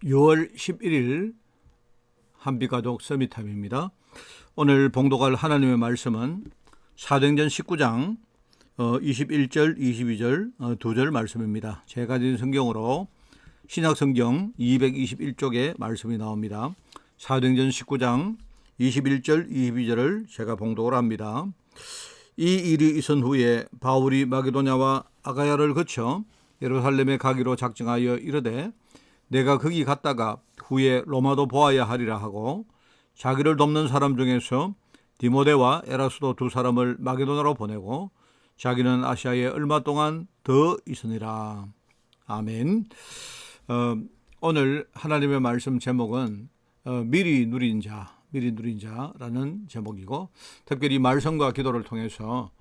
6월 11일 한비가족 서밋타임입니다. 오늘 봉독할 하나님의 말씀은 사도행전 19장 21절, 22절 두 절 말씀입니다. 제가 가진 성경으로 신약성경 221쪽에 말씀이 나옵니다. 사도행전 19장 21절, 22절을 제가 봉독을 합니다. 이 일이 있은 후에 바울이 마게도냐와 아가야를 거쳐 예루살렘에 가기로 작정하여 이르되 내가 거기 갔다가 후에 로마도 보아야 하리라 하고 자기를 돕는 사람 중에서 디모데와 에라스도 두 사람을 마게도나로 보내고 자기는 아시아에 얼마 동안 더 있으니라. 아멘. 오늘 하나님의 말씀 제목은 미리 누린 자라는 제목이고, 특별히 말씀과 기도를 통해서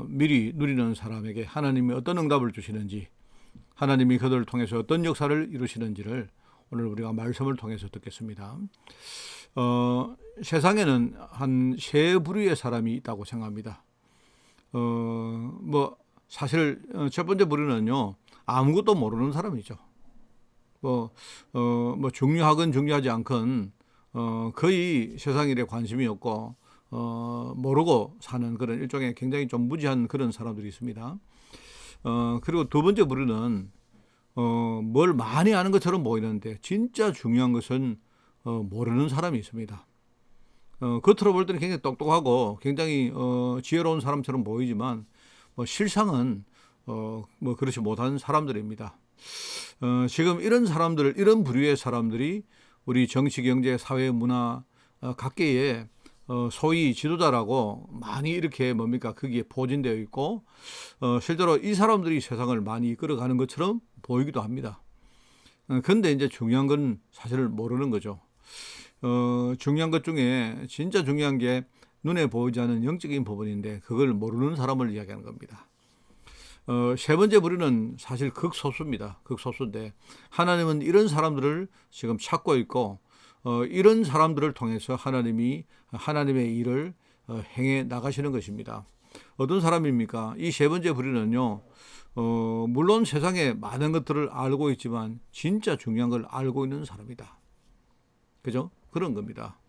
미리 누리는 사람에게 하나님이 어떤 응답을 주시는지, 하나님이 그들을 통해서 어떤 역사를 이루시는지를 오늘 우리가 말씀을 통해서 듣겠습니다. 세상에는 한 세 부류의 사람이 있다고 생각합니다. 사실 첫 번째 부류는요, 아무것도 모르는 사람이죠. 중요하건 중요하지 않건 거의 세상 일에 관심이 없고 모르고 사는 그런 일종의 굉장히 좀 무지한 그런 사람들이 있습니다. 그리고 두 번째 부류는 뭘 많이 아는 것처럼 보이는데 진짜 중요한 것은 모르는 사람이 있습니다. 겉으로 볼 때는 굉장히 똑똑하고 굉장히 지혜로운 사람처럼 보이지만 실상은 그렇지 못한 사람들입니다. 지금 이런 사람들, 이런 부류의 사람들이 우리 정치, 경제, 사회, 문화 각계에 소위 지도자라고 많이 이렇게 거기에 포진되어 있고 실제로 이 사람들이 세상을 많이 이끌어가는 것처럼 보이기도 합니다. 그런데 이제 중요한 건 사실 모르는 거죠. 중요한 것 중에 진짜 중요한 게 눈에 보이지 않는 영적인 부분인데 그걸 모르는 사람을 이야기하는 겁니다. 세 번째 부류는 사실 극소수입니다. 극소수인데 하나님은 이런 사람들을 지금 찾고 있고 이런 사람들을 통해서 하나님이 하나님의 일을 행해 나가시는 것입니다. 어떤 사람입니까? 이 세 번째 부류는요, 물론 세상에 많은 것들을 알고 있지만 진짜 중요한 걸 알고 있는 사람이다. 그죠? 그런 겁니다.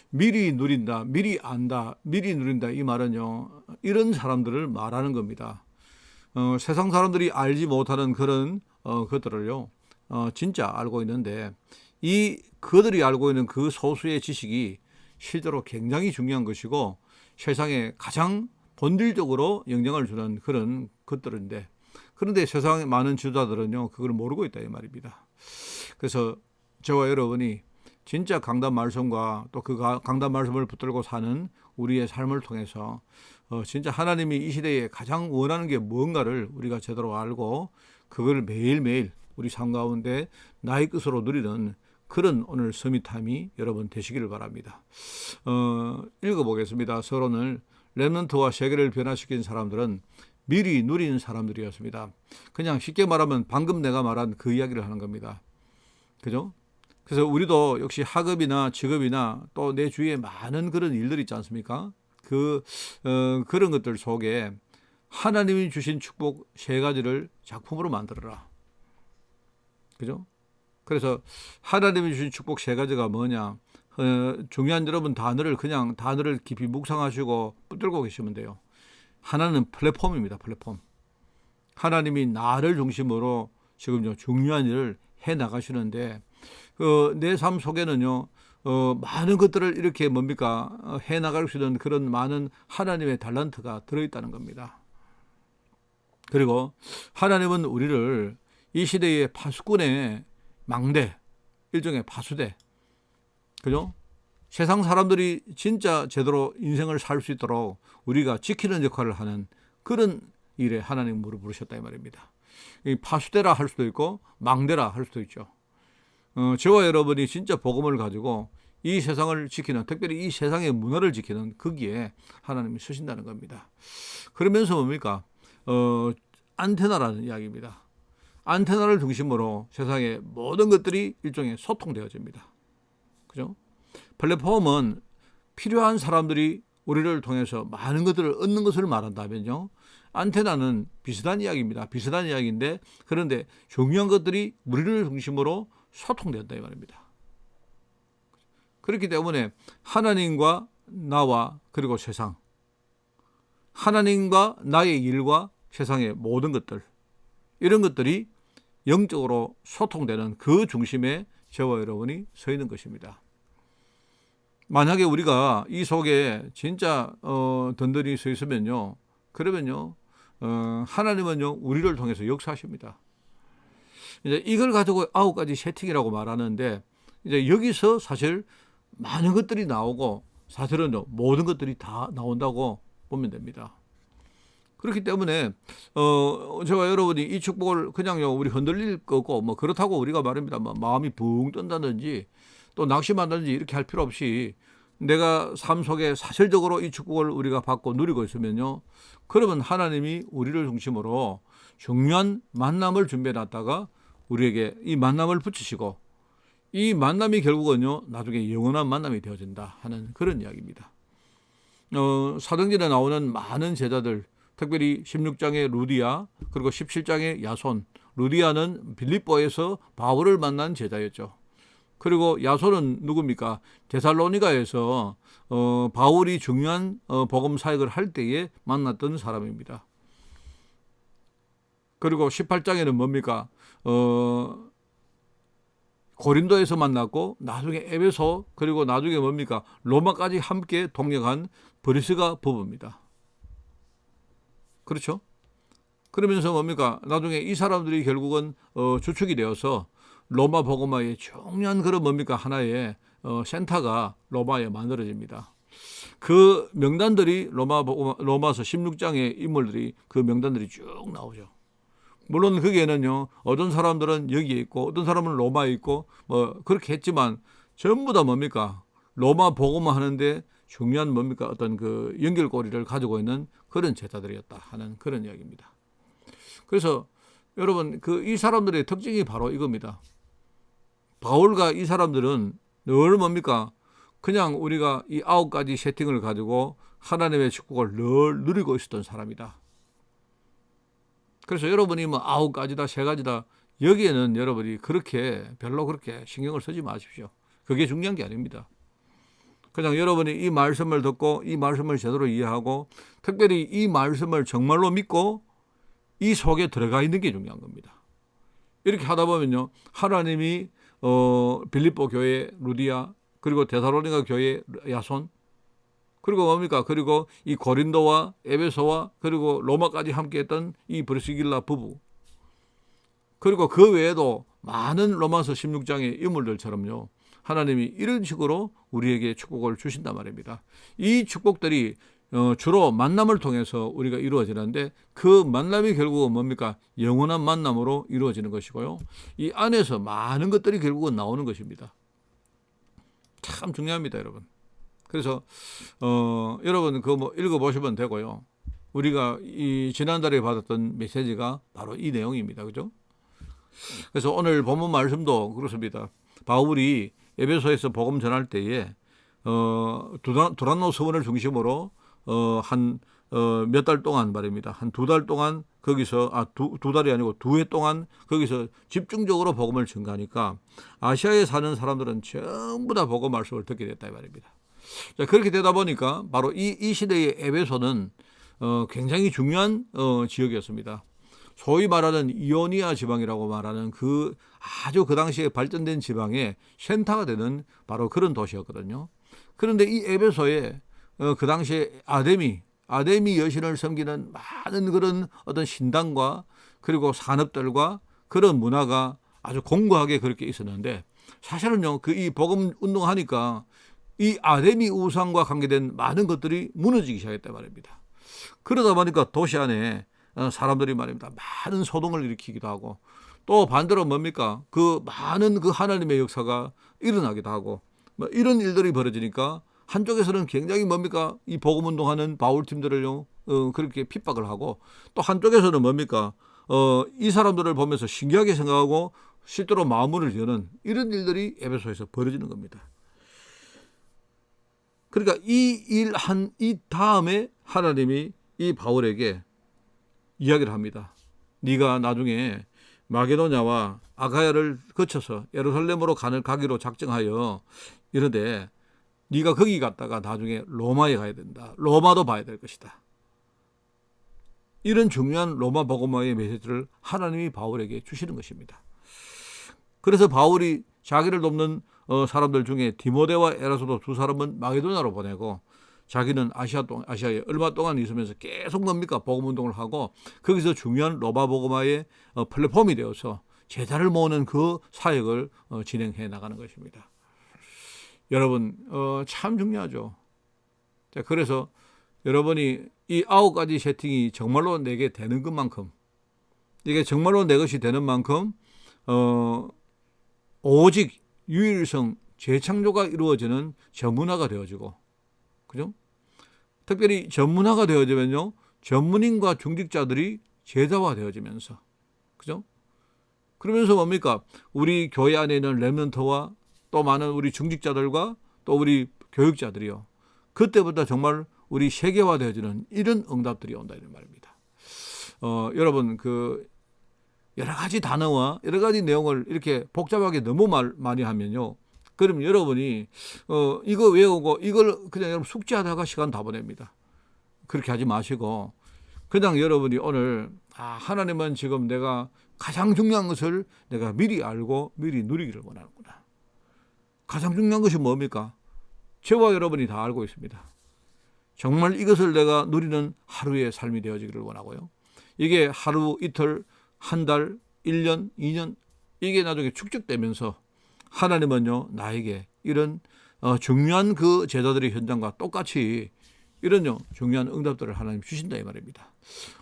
미리 누린다, 미리 안다, 미리 누린다, 이 말은요, 이런 사람들을 말하는 겁니다. 세상 사람들이 알지 못하는 그런 것들을요, 진짜 알고 있는데 그들이 알고 있는 그 소수의 지식이 실제로 굉장히 중요한 것이고 세상에 가장 본질적으로 영향을 주는 그런 것들인데, 그런데 세상에 많은 지도자들은요 그걸 모르고 있다 이 말입니다. 그래서 저와 여러분이 진짜 강단 말씀과 또 그 강단 말씀을 붙들고 사는 우리의 삶을 통해서 진짜 하나님이 이 시대에 가장 원하는 게 뭔가를 우리가 제대로 알고 그걸 매일매일 우리 삶 가운데 나의 뜻으로 누리는 그런 오늘 서밋타임이 여러분 되시기를 바랍니다. 읽어보겠습니다. 서론을. 렘넌트와 세계를 변화시킨 사람들은 미리 누린 사람들이었습니다. 그냥 쉽게 말하면 방금 내가 말한 그 이야기를 하는 겁니다. 그죠? 그래서 우리도 역시 학업이나 직업이나 또 내 주위에 많은 그런 일들이 있지 않습니까? 그런 것들 속에 하나님이 주신 축복 세 가지를 작품으로 만들어라. 그죠? 그래서 하나님이 주신 축복 세 가지가 뭐냐? 중요한 여러분 단어를 깊이 묵상하시고 붙들고 계시면 돼요. 하나는 플랫폼입니다. 플랫폼. 하나님이 나를 중심으로 지금 중요한 일을 해 나가시는데 내 삶 속에는요 많은 것들을 이렇게 해 나갈 수 있는 그런 많은 하나님의 달란트가 들어있다는 겁니다. 그리고 하나님은 우리를 이 시대의 파수꾼의 망대, 일종의 파수대, 그죠? 세상 사람들이 진짜 제대로 인생을 살 수 있도록 우리가 지키는 역할을 하는 그런 일에 하나님 무릎 부르셨다 이 말입니다. 이 파수대라 할 수도 있고 망대라 할 수도 있죠. 저와 여러분이 진짜 복음을 가지고 이 세상을 지키는, 특별히 이 세상의 문화를 지키는 거기에 하나님이 쓰신다는 겁니다. 그러면서 뭡니까? 안테나라는 이야기입니다. 안테나를 중심으로 세상의 모든 것들이 일종의 소통되어집니다. 그죠? 플랫폼은 필요한 사람들이 우리를 통해서 많은 것들을 얻는 것을 말한다면요, 안테나는 비슷한 이야기입니다. 비슷한 이야기인데, 그런데 중요한 것들이 우리를 중심으로 소통된다 이 말입니다. 그렇기 때문에 하나님과 나와 그리고 세상, 하나님과 나의 일과 세상의 모든 것들, 이런 것들이 영적으로 소통되는 그 중심에 저와 여러분이 서 있는 것입니다. 만약에 우리가 이 속에 진짜 든든히 서 있으면요, 그러면요 하나님은요 우리를 통해서 역사하십니다. 이제 이걸 가지고 9가지 세팅이라고 말하는데, 이제 여기서 사실 많은 것들이 나오고 사실은 모든 것들이 다 나온다고 보면 됩니다. 그렇기 때문에 저와 여러분이 이 축복을 그냥요 우리 흔들릴 거고 뭐 그렇다고 우리가 말입니다 뭐 마음이 붕 뜬다든지 또 낙심한다든지 이렇게 할 필요 없이, 내가 삶 속에 사실적으로 이 축복을 우리가 받고 누리고 있으면요, 그러면 하나님이 우리를 중심으로 중요한 만남을 준비해 놨다가 우리에게 이 만남을 붙이시고, 이 만남이 결국은요 나중에 영원한 만남이 되어진다 하는 그런 이야기입니다. 사도행전에 나오는 많은 제자들, 특별히 16장의 루디아 그리고 17장의 야손, 루디아는 빌립보에서 바울을 만난 제자였죠. 그리고 야손은 누굽니까? 데살로니가에서 바울이 중요한 복음 사역을 할 때에 만났던 사람입니다. 그리고 18장에는 뭡니까? 고린도에서 만났고 나중에 에베소, 그리고 나중에 뭡니까? 로마까지 함께 동역한 브리스가 부부입니다. 그렇죠? 그러면서 뭡니까? 나중에 이 사람들이 결국은 주축이 되어서 로마 복음화의 중요한 그런 뭡니까? 하나의 센터가 로마에 만들어집니다. 그 명단들이 로마서 16장의 인물들이 그 명단들이 쭉 나오죠. 물론 거기에는요 어떤 사람들은 여기에 있고 어떤 사람은 로마에 있고 뭐 그렇게 했지만 전부 다 뭡니까? 로마 복음화 하는데 중요한 뭡니까? 어떤 그 연결고리를 가지고 있는 그런 제자들이었다 하는 그런 이야기입니다. 그래서 여러분 이 사람들의 특징이 바로 이겁니다. 바울과 이 사람들은 늘 뭡니까? 그냥 우리가 이 9가지 세팅을 가지고 하나님의 축복을 늘 누리고 있었던 사람이다. 그래서 여러분이 뭐 9가지다 3가지다 여기에는 여러분이 별로 그렇게 신경을 쓰지 마십시오. 그게 중요한 게 아닙니다. 그냥 여러분이 이 말씀을 듣고 이 말씀을 제대로 이해하고 특별히 이 말씀을 정말로 믿고 이 속에 들어가 있는 게 중요한 겁니다. 이렇게 하다 보면요 하나님이 빌립보 교회 루디아, 그리고 데살로니가 교회 야손, 그리고 뭡니까? 그리고 이 고린도와 에베소와 그리고 로마까지 함께했던 이 브리스길라 부부, 그리고 그 외에도 많은 로마서 16장의 인물들처럼요 하나님이 이런 식으로 우리에게 축복을 주신단 말입니다. 이 축복들이 주로 만남을 통해서 우리가 이루어지는데, 그 만남이 결국은 뭡니까? 영원한 만남으로 이루어지는 것이고요, 이 안에서 많은 것들이 결국은 나오는 것입니다. 참 중요합니다, 여러분. 그래서 여러분 뭐 읽어보시면 되고요. 우리가 이 지난달에 받았던 메시지가 바로 이 내용입니다. 그죠? 그래서 오늘 본문 말씀도 그렇습니다. 바울이 에베소에서 복음 전할 때에 두란노 서원을 중심으로 한 몇 달 동안 말입니다. 한 2달 동안 거기서 두 달이 아니고 2해 동안 거기서 집중적으로 복음을 전가하니까 아시아에 사는 사람들은 전부 다 복음 말씀을 듣게 됐다 이 말입니다. 자, 그렇게 되다 보니까 바로 이 시대의 에베소는 굉장히 중요한 지역이었습니다. 소위 말하는 이오니아 지방이라고 말하는 아주 그 당시에 발전된 지방의 센터가 되는 바로 그런 도시였거든요. 그런데 이 에베소에 그 당시에 아데미 여신을 섬기는 많은 그런 어떤 신당과 그리고 산업들과 그런 문화가 아주 공고하게 그렇게 있었는데, 사실은요 이 복음 운동하니까 이 아데미 우상과 관계된 많은 것들이 무너지기 시작했단 말입니다. 그러다 보니까 도시 안에 사람들이 말입니다 많은 소동을 일으키기도 하고, 또 반대로 뭡니까? 많은 하나님의 역사가 일어나기도 하고, 뭐 이런 일들이 벌어지니까 한쪽에서는 굉장히 뭡니까? 이 복음 운동하는 바울 팀들을요 그렇게 핍박을 하고, 또 한쪽에서는 뭡니까? 이 사람들을 보면서 신기하게 생각하고 실제로 마음을 여는 이런 일들이 에베소에서 벌어지는 겁니다. 그러니까 이 다음에 하나님이 이 바울에게 이야기를 합니다. 네가 나중에 마게도냐와 아가야를 거쳐서 예루살렘으로 가기로 작정하여 이르되 네가 거기 갔다가 나중에 로마에 가야 된다. 로마도 봐야 될 것이다. 이런 중요한 로마 복음화의 메시지를 하나님이 바울에게 주시는 것입니다. 그래서 바울이 자기를 돕는 사람들 중에 디모데와 에라소도 두 사람은 마게도냐로 보내고 자기는 아시아에 얼마 동안 있으면서 계속 뭡니까? 복음운동을 하고 거기서 중요한 로마 복음화의 플랫폼이 되어서 제자를 모으는 그 사역을 진행해 나가는 것입니다. 여러분 참 중요하죠. 자, 그래서 여러분이 이 9가지 세팅이 정말로 내게 되는 것만큼, 이게 정말로 내 것이 되는 만큼 오직 유일성 재창조가 이루어지는 전문화가 되어지고, 그죠? 특별히 전문화가 되어지면요, 전문인과 중직자들이 제자화 되어지면서, 그죠? 그러면서 뭡니까? 우리 교회 안에 있는 렘넌트와 또 많은 우리 중직자들과 또 우리 교육자들이요, 그때부터 정말 우리 세계화 되어지는 이런 응답들이 온다 이런 말입니다. 여러분 그 여러 가지 단어와 여러 가지 내용을 이렇게 복잡하게 너무 많이 하면요, 그럼 여러분이 이거 외우고 이걸 그냥 여러분 숙지하다가 시간 다 보냅니다. 그렇게 하지 마시고 그냥 여러분이 오늘 하나님은 지금 내가 가장 중요한 것을 내가 미리 알고 미리 누리기를 원하는구나. 가장 중요한 것이 뭡니까? 저와 여러분이 다 알고 있습니다. 정말 이것을 내가 누리는 하루의 삶이 되어지기를 원하고요. 이게 하루, 이틀, 한 달, 1년, 2년 이게 나중에 축적되면서 하나님은요, 나에게 이런 중요한 그 제자들의 현장과 똑같이 이런 중요한 응답들을 하나님 주신다 이 말입니다.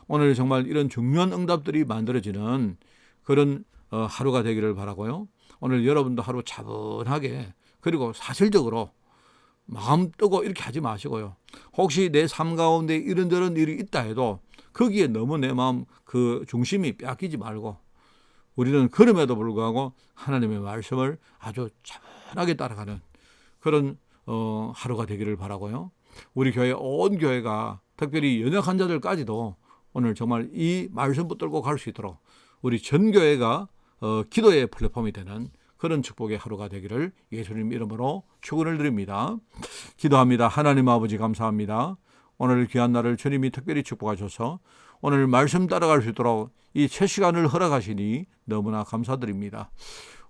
오늘 정말 이런 중요한 응답들이 만들어지는 그런 하루가 되기를 바라고요. 오늘 여러분도 하루 차분하게, 그리고 사실적으로 마음 뜨고 이렇게 하지 마시고요. 혹시 내 삶 가운데 이런저런 일이 있다 해도 거기에 너무 내 마음 그 중심이 뺏기지 말고 우리는 그럼에도 불구하고 하나님의 말씀을 아주 차분하게 따라가는 그런 하루가 되기를 바라고요. 우리 교회 온 교회가 특별히 연약한 자들까지도 오늘 정말 이 말씀 붙들고 갈 수 있도록 우리 전 교회가 기도의 플랫폼이 되는 그런 축복의 하루가 되기를 예수님 이름으로 축원을 드립니다. 기도합니다. 하나님 아버지 감사합니다. 오늘 귀한 날을 주님이 특별히 축복하셔서 오늘 말씀 따라갈 수 있도록 이 첫 시간을 허락하시니 너무나 감사드립니다.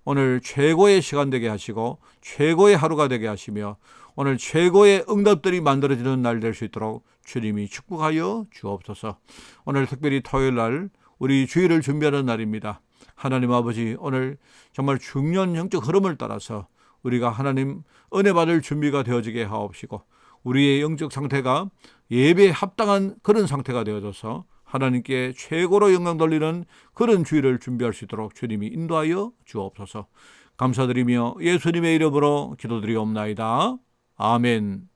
오늘 최고의 시간 되게 하시고 최고의 하루가 되게 하시며 오늘 최고의 응답들이 만들어지는 날 될 수 있도록 주님이 축복하여 주옵소서. 오늘 특별히 토요일 날 우리 주일을 준비하는 날입니다. 하나님 아버지, 오늘 정말 중요한 영적 흐름을 따라서 우리가 하나님 은혜 받을 준비가 되어지게 하옵시고 우리의 영적 상태가 예배에 합당한 그런 상태가 되어져서 하나님께 최고로 영광 돌리는 그런 주일을 준비할 수 있도록 주님이 인도하여 주옵소서. 감사드리며 예수님의 이름으로 기도드리옵나이다. 아멘.